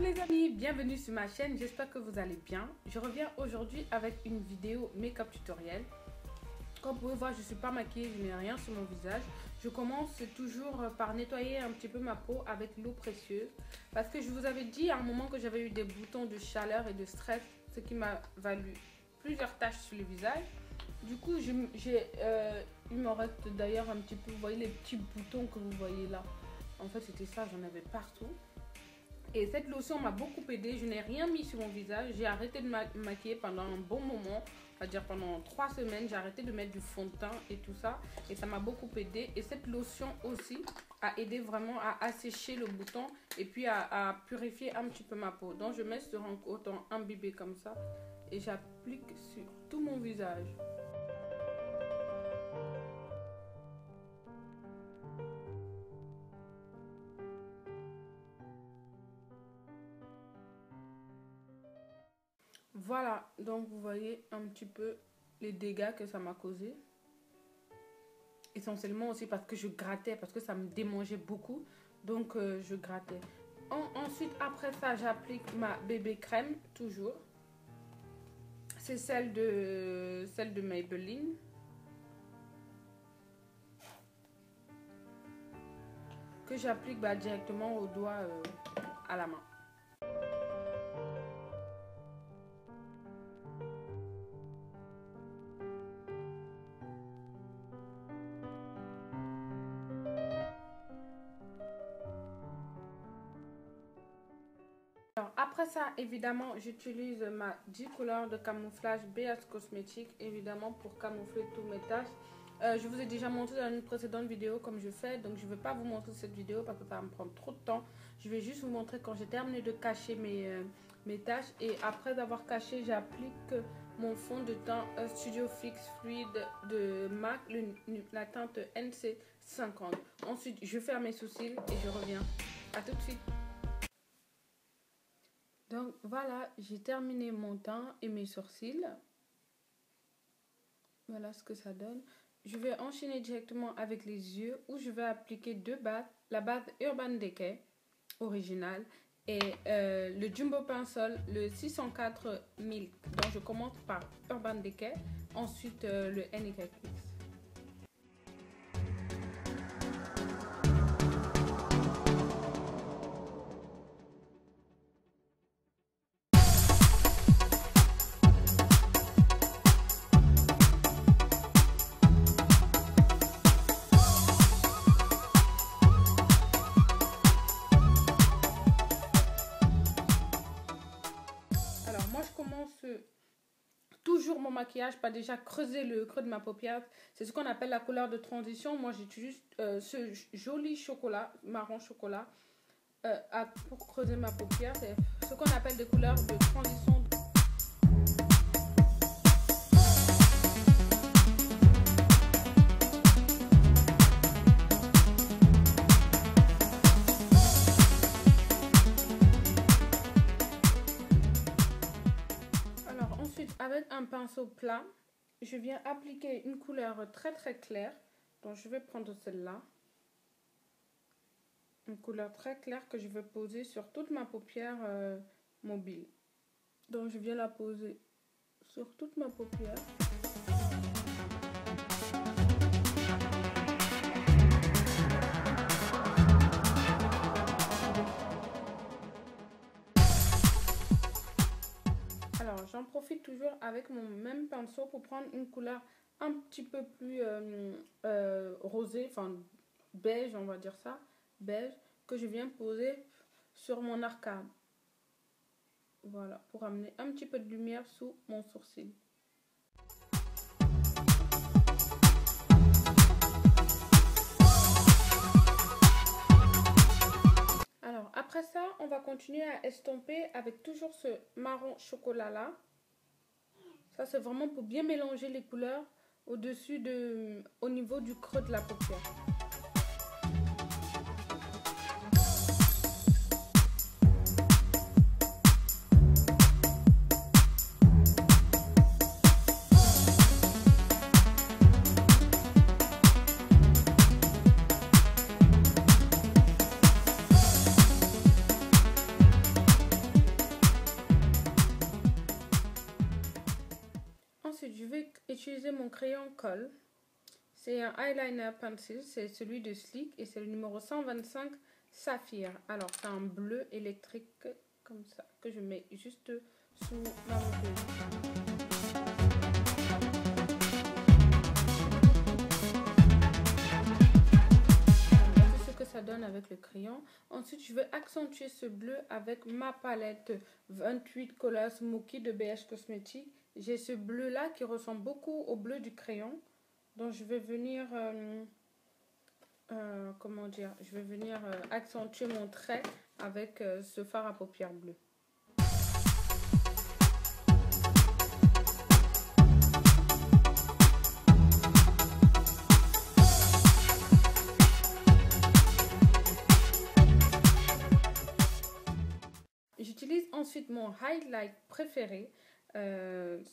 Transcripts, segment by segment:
les amis, bienvenue sur ma chaîne, j'espère que vous allez bien. Je reviens aujourd'hui avec une vidéo make-up tutoriel. Comme vous pouvez voir, je ne suis pas maquillée, je n'ai rien sur mon visage. Je commence toujours par nettoyer un petit peu ma peau avec l'eau précieuse. Parce que je vous avais dit à un moment que j'avais eu des boutons de chaleur et de stress, ce qui m'a valu plusieurs taches sur le visage. Du coup, il me reste d'ailleurs un petit peu, vous voyez les petits boutons que vous voyez là. En fait, c'était ça, j'en avais partout. Et cette lotion m'a beaucoup aidé. Je n'ai rien mis sur mon visage. J'ai arrêté de me maquiller pendant un bon moment. C'est-à-dire pendant 3 semaines. J'ai arrêté de mettre du fond de teint et tout ça. Et ça m'a beaucoup aidé. Et cette lotion aussi a aidé vraiment à assécher le bouton. Et puis à purifier un petit peu ma peau. Donc je mets sur un coton imbibé comme ça. Et j'applique sur tout mon visage. Voilà, donc vous voyez un petit peu les dégâts que ça m'a causé. Essentiellement aussi parce que je grattais, parce que ça me démangeait beaucoup. Donc je grattais. Ensuite, après ça, j'applique ma bébé crème, toujours. C'est celle de Maybelline. Que j'applique directement au doigt à la main. Alors, après ça, évidemment, j'utilise ma 10 couleurs de camouflage BH Cosmétiques, évidemment, pour camoufler tous mes taches. Je vous ai déjà montré dans une précédente vidéo comme je fais, donc je ne vais pas vous montrer cette vidéo parce que ça va me prendre trop de temps. Je vais juste vous montrer quand j'ai terminé de cacher mes taches. Et après avoir caché, j'applique mon fond de teint Studio Fix Fluide de MAC, la teinte NC50. Ensuite, je ferme mes sourcils et je reviens. À tout de suite. Donc voilà, j'ai terminé mon teint et mes sourcils. Voilà ce que ça donne. Je vais enchaîner directement avec les yeux où je vais appliquer deux bases. La base Urban Decay originale et le Jumbo Pinsol, le 604 Milk. Donc je commence par Urban Decay, ensuite le NK Kiss. Toujours mon maquillage par déjà creuser le creux de ma paupière. C'est ce qu'on appelle la couleur de transition. Moi j'utilise ce joli chocolat, marron chocolat, pour creuser ma paupière. C'est ce qu'on appelle des couleurs de transition. Avec un pinceau plat, je viens appliquer une couleur très claire. Donc je vais prendre celle-là. Une couleur très claire que je vais poser sur toute ma paupière mobile. Donc je viens la poser sur toute ma paupière. Alors, j'en profite toujours avec mon même pinceau pour prendre une couleur un petit peu plus rosée, enfin beige, on va dire ça, beige, que je viens poser sur mon arcade. Voilà, pour amener un petit peu de lumière sous mon sourcil. Alors, après ça, on va continuer à estomper avec toujours ce marron chocolat là. Ça, c'est vraiment pour bien mélanger les couleurs au niveau du creux de la paupière. colle. C'est un eyeliner pencil, c'est celui de Sleek et c'est le numéro 125 Saphir. Alors c'est un bleu électrique comme ça que je mets juste sous ma montée. Ça donne avec le crayon. Ensuite, je vais accentuer ce bleu avec ma palette 28 Color Smoky de BH Cosmetics. J'ai ce bleu là qui ressemble beaucoup au bleu du crayon. Donc, je vais venir, comment dire, je vais venir accentuer mon trait avec ce fard à paupières bleu. J'utilise ensuite mon highlight préféré.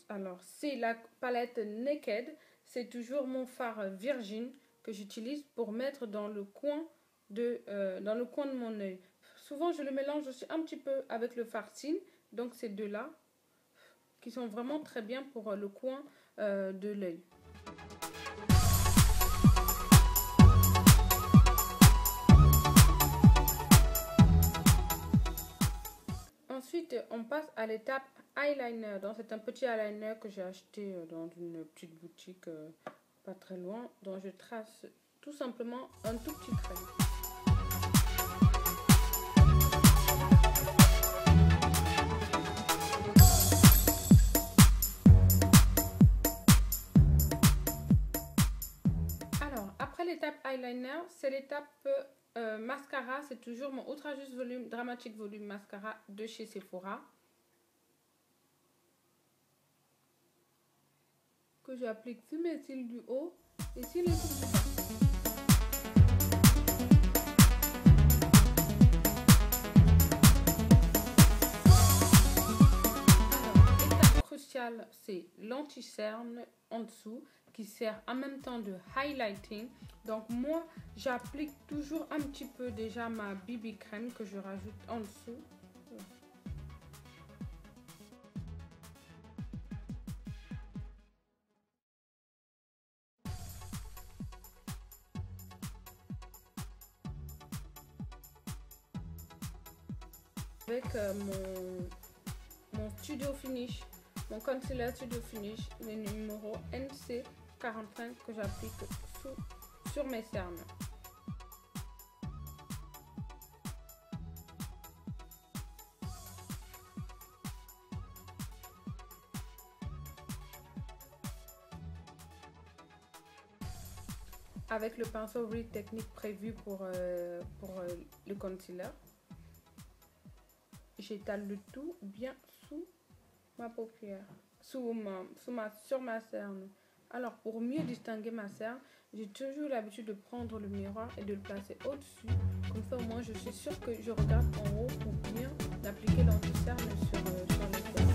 Alors, c'est la palette Naked. C'est toujours mon fard Virgin que j'utilise pour mettre dans le coin de mon œil. Souvent, je le mélange aussi un petit peu avec le fard Sin. Donc, ces deux-là qui sont vraiment très bien pour le coin de l'œil. Ensuite, on passe à l'étape eyeliner. Donc, c'est un petit eyeliner que j'ai acheté dans une petite boutique pas très loin. Donc, je trace tout simplement un tout petit trait. Alors, après l'étape eyeliner, c'est l'étape mascara. C'est toujours mon Ultra Juste Volume Dramatic Volume Mascara de chez Sephora. Que j'applique sur mes cils du haut et sur les cils du bas. L'étape cruciale, c'est l'anti-cerne en dessous qui sert en même temps de highlighting. Donc moi, j'applique toujours un petit peu déjà ma BB crème que je rajoute en dessous. Avec mon Studio Finish, mon concealer Studio Finish, le numéro NC45 que j'applique sur mes cernes. Avec le pinceau Real Technique prévu pour le concealer. J'étale le tout bien sous ma paupière, sur ma cerne. Alors, pour mieux distinguer ma cerne, j'ai toujours l'habitude de prendre le miroir et de le placer au-dessus. Comme ça, au moins, je suis sûre que je regarde en haut pour bien appliquer l'anti-cerne sur les fesses.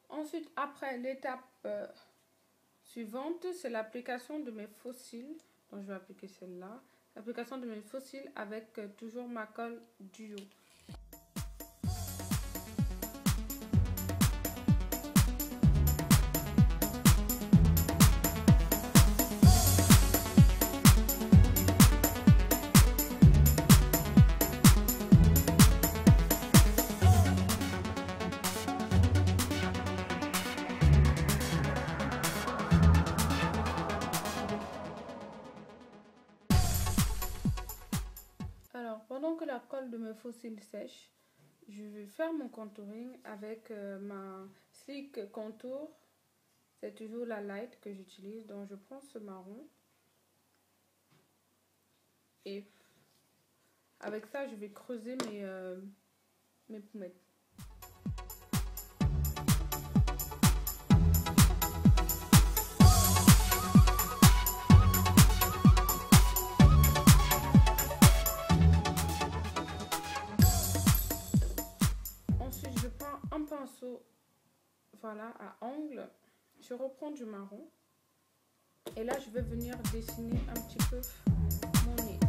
Ensuite, après l'étape suivante, c'est l'application de mes faux cils. Donc, je vais appliquer celle-là. L'application de mes faux cils avec toujours ma colle duo. Pendant que la colle de mes faux cils sèche, je vais faire mon contouring avec ma Sleek Contour. C'est toujours la light que j'utilise, donc je prends ce marron. Et avec ça, je vais creuser mes pommettes. voilà, à angle. Je reprends du marron. Et là, je vais venir dessiner un petit peu mon nez.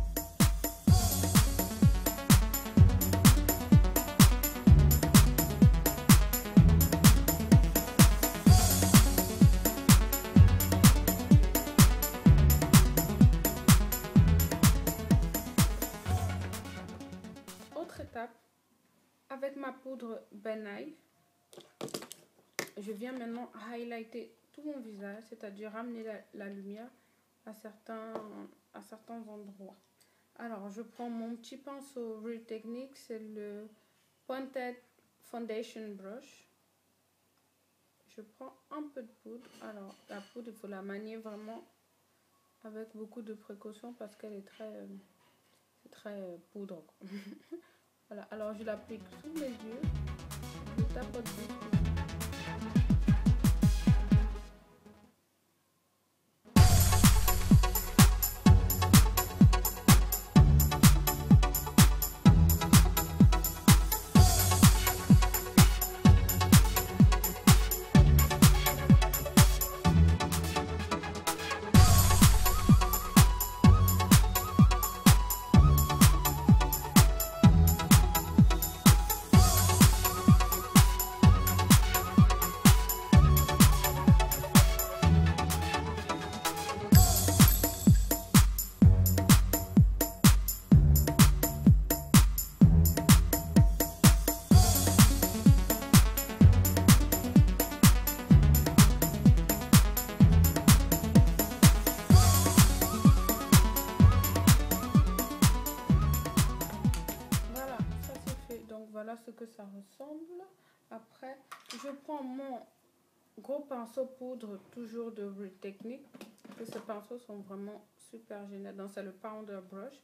Autre étape, avec ma poudre Ben Nye, je viens maintenant highlighter tout mon visage, c'est-à-dire ramener la lumière à certains endroits. Alors, je prends mon petit pinceau Real Techniques, c'est le Pointed Foundation Brush. Je prends un peu de poudre. Alors, la poudre, il faut la manier vraiment avec beaucoup de précaution parce qu'elle est très poudre. Voilà, alors je l'applique sous mes yeux. Je tapote dessus. Voilà ce que ça ressemble. Après, je prends mon gros pinceau poudre, toujours de Real Techniques. Ces pinceaux sont vraiment super géniaux. Donc, c'est le Powder Brush.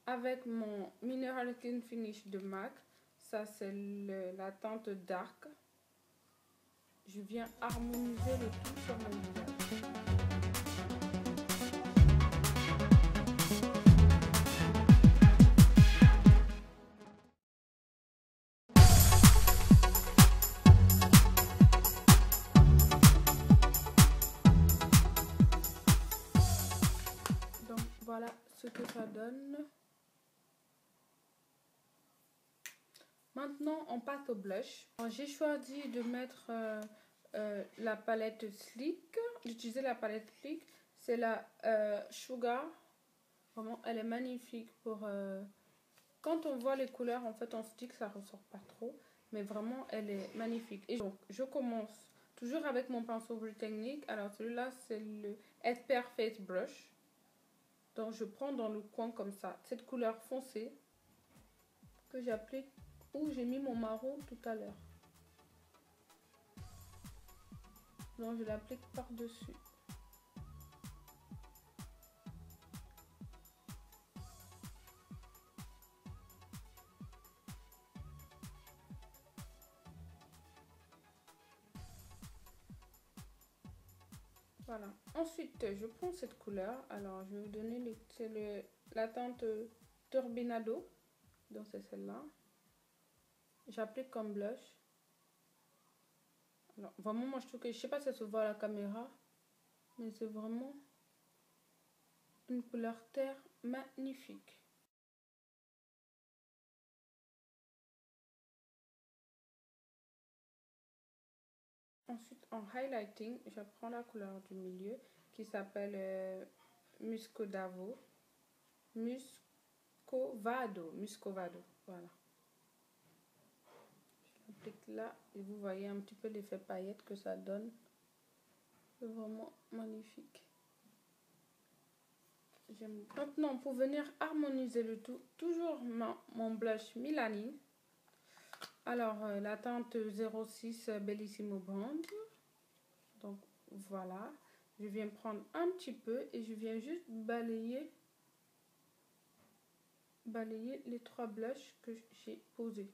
Avec mon Mineral Clean Finish de MAC. Ça, c'est la teinte Dark. Je viens harmoniser le tout sur mon visage. Voilà ce que ça donne. Maintenant, on passe au blush. J'ai choisi de mettre la palette Sleek. D'utiliser la palette Sleek. C'est la Sugar. Vraiment, elle est magnifique pour... quand on voit les couleurs, en fait, on se dit que ça ressort pas trop. Mais vraiment, elle est magnifique. Et donc, je commence toujours avec mon pinceau Real Techniques. Alors, celui-là, c'est le Esper Face Brush. Donc, je prends dans le coin comme ça, cette couleur foncée que j'applique où j'ai mis mon marron tout à l'heure. Donc, je l'applique par-dessus. Voilà. Ensuite, je prends cette couleur. Alors, je vais vous donner la teinte Turbinado. Donc, c'est celle-là. J'applique comme blush. Alors, vraiment, moi, je trouve que... Je sais pas si ça se voit à la caméra. Mais c'est vraiment une couleur terre magnifique. Ensuite, en highlighting, je prends la couleur du milieu qui s'appelle Muscovado. Muscovado, voilà. Je l'applique là et vous voyez un petit peu l'effet paillette que ça donne. C'est vraiment magnifique. Maintenant, pour venir harmoniser le tout, toujours mon blush Milani. Alors, la teinte 06 Bellissimo Bond. Donc, voilà. Je viens prendre un petit peu et je viens juste balayer les 3 blushs que j'ai posés.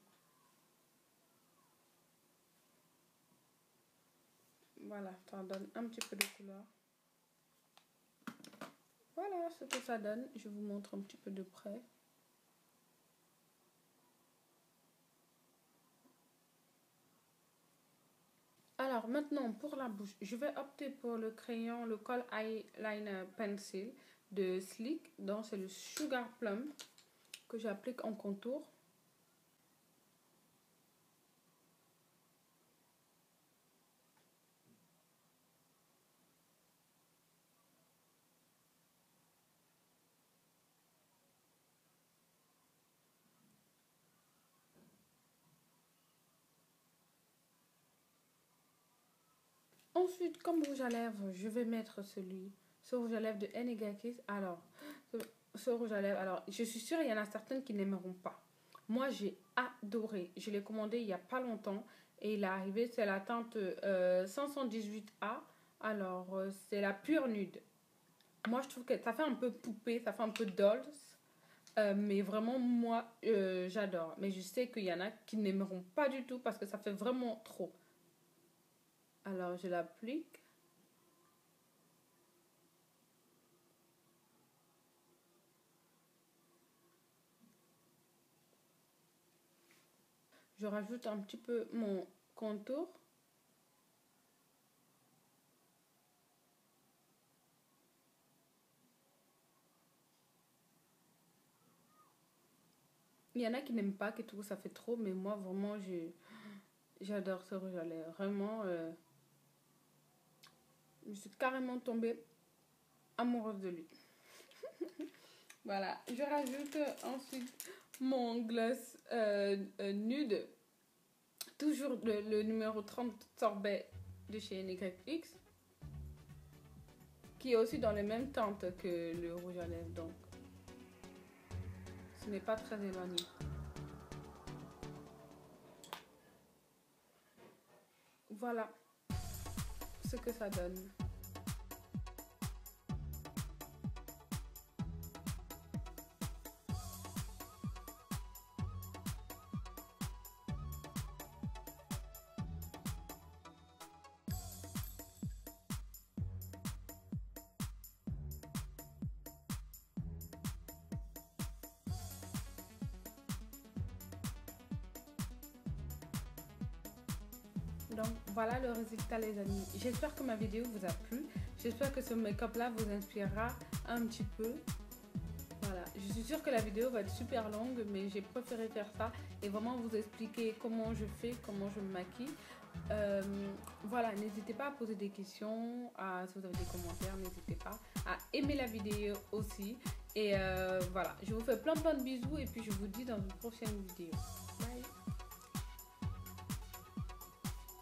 Voilà, ça donne un petit peu de couleur. Voilà ce que ça donne. Je vous montre un petit peu de près. Alors maintenant pour la bouche, je vais opter pour le crayon, le Kohl Eyeliner Pencil de Sleek. Donc c'est le Sugar Plum que j'applique en contour. Ensuite, comme rouge à lèvres, je vais mettre ce rouge à lèvres de Enigakis. Alors, ce rouge à lèvres, alors, je suis sûre, il y en a certaines qui n'aimeront pas. Moi, j'ai adoré. Je l'ai commandé il n'y a pas longtemps et il est arrivé, c'est la teinte 518A. Alors, c'est la pure nude. Moi, je trouve que ça fait un peu poupée, ça fait un peu dolls. Mais vraiment, moi, j'adore. Mais je sais qu'il y en a qui n'aimeront pas du tout parce que ça fait vraiment trop. Alors, je l'applique. Je rajoute un petit peu mon contour. Il y en a qui n'aiment pas, qui trouvent que ça fait trop, mais moi, vraiment, j'adore ce rouge à lèvres. Vraiment, je suis carrément tombée amoureuse de lui. Voilà, je rajoute ensuite mon gloss nude. Toujours le numéro 30 sorbet de chez NYX. Qui est aussi dans les mêmes teintes que le rouge à lèvres, donc ce n'est pas très éloigné. Voilà ce que ça donne. Donc voilà le résultat les amis. J'espère que ma vidéo vous a plu. J'espère que ce make-up là vous inspirera un petit peu. Voilà, je suis sûre que la vidéo va être super longue, mais j'ai préféré faire ça et vraiment vous expliquer comment je fais, comment je me maquille. Voilà, n'hésitez pas à poser des questions, si vous avez des commentaires, n'hésitez pas à aimer la vidéo aussi. Et voilà, je vous fais plein de bisous et puis je vous dis dans une prochaine vidéo. Bye!